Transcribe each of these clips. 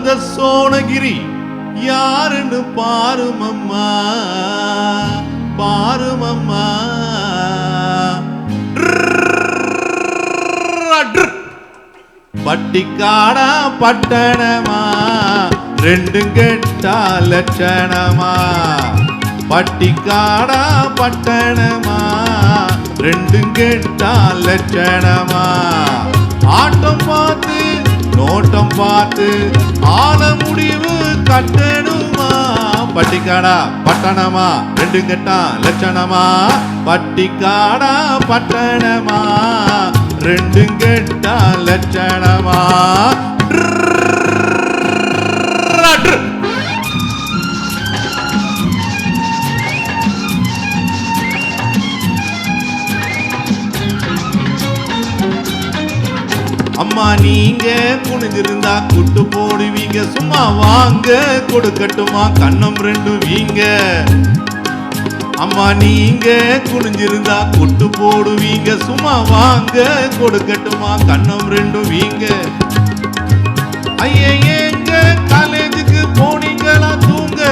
அந்த சோனகிரி யாருன்னு பாருமம்மா பாருமம்மா. பட்டிக்காடா பட்டணமா ரெண்டும் கெட்டா லட்சணமா. பட்டிக்காடா பட்டணமா ரெண்டும் கெட்டா லட்சணமா. ஆட்டம் பார்த்து நோட்டம் பார்த்து ஆன முடிவு கட்டணுமா. பட்டிக்காடா பட்டணமா ரெண்டும் கெட்டா லட்சணமா. பட்டிக்காடா பட்டணமா ரெண்டும் கெட்டா லட்சணமா. அம்மா நீங்க குனிஞ்சிருந்தா குட்டு போடுவீங்க, சும்மா வாங்க கொடுக்கட்டுமா கண்ணம் ரெண்டும் வீங்க. அம்மா நீங்க குனிஞ்சிருந்தா குட்டு போடுவீங்க, சும்மா வாங்க கொடுக்கட்டுமா கண்ணம் ரெண்டும் வீங்க. ஐயே ஏங்க காலேஜுக்கு போனீங்களா தூங்க,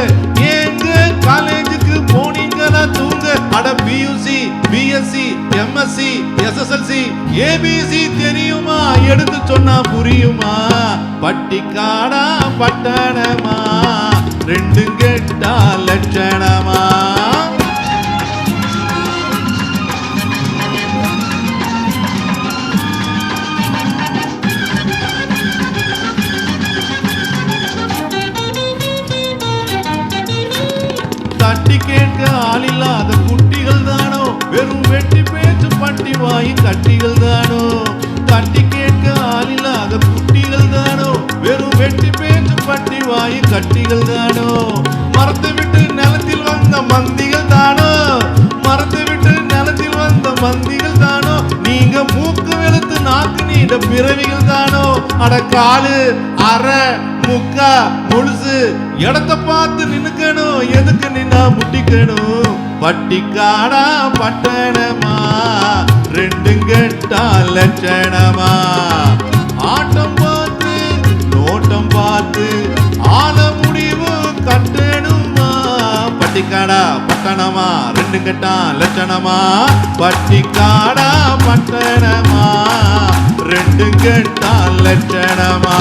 ஏங்க காலேஜுக்கு போனீங்களா தூங்க. அட PUC BSc MSc SSLC ABC தெரியுமா, எடுத்து சொன்னா புரியுமா. பட்டிக்காடா பட்டணமா ரெண்டும் கெட்டா லட்சணமா. தட்டி கேட்க ஆளில்லாத குட்டிகள் தானோ, வெறும் வெட்டி பேச்சு பட்டி வாயி கட்டிகள் தானோ. தட்டி கேட்க ஆளில்லாத குட்டிகள் தானோ, வெறும் வெட்டி பேச்சு பட்டி வாயி கட்டிகள் தானோ. மரத்தை விட்டு நிலத்தில் வந்த மந்திகள் தானோ, மரத்தை விட்டு நிலத்தில் வந்த மந்திகள் தானோ. நீங்க மூக்கு வெளுத்து நாக்கு நீண்ட பிறவிகள் தானோ. அட காலு அரை முக்கா முழுசு இடத்த பார்த்து நின்னுக்கணும், எதுக்கு நின்னா முட்டிக்கணும். பட்டிக்காடா பட்டணமா ரெண்டும் கெட்டா லட்சணமா. ஆட்டம் பார்த்து நோட்டம் பார்த்து ஆன முடிவு கட்டணுமா. பட்டிக்காடா பட்டணமா ரெண்டும் கெட்டா லட்சணமா. பட்டிக்காடா பட்டணமா ரெண்டும் கெட்டா லட்சணமா.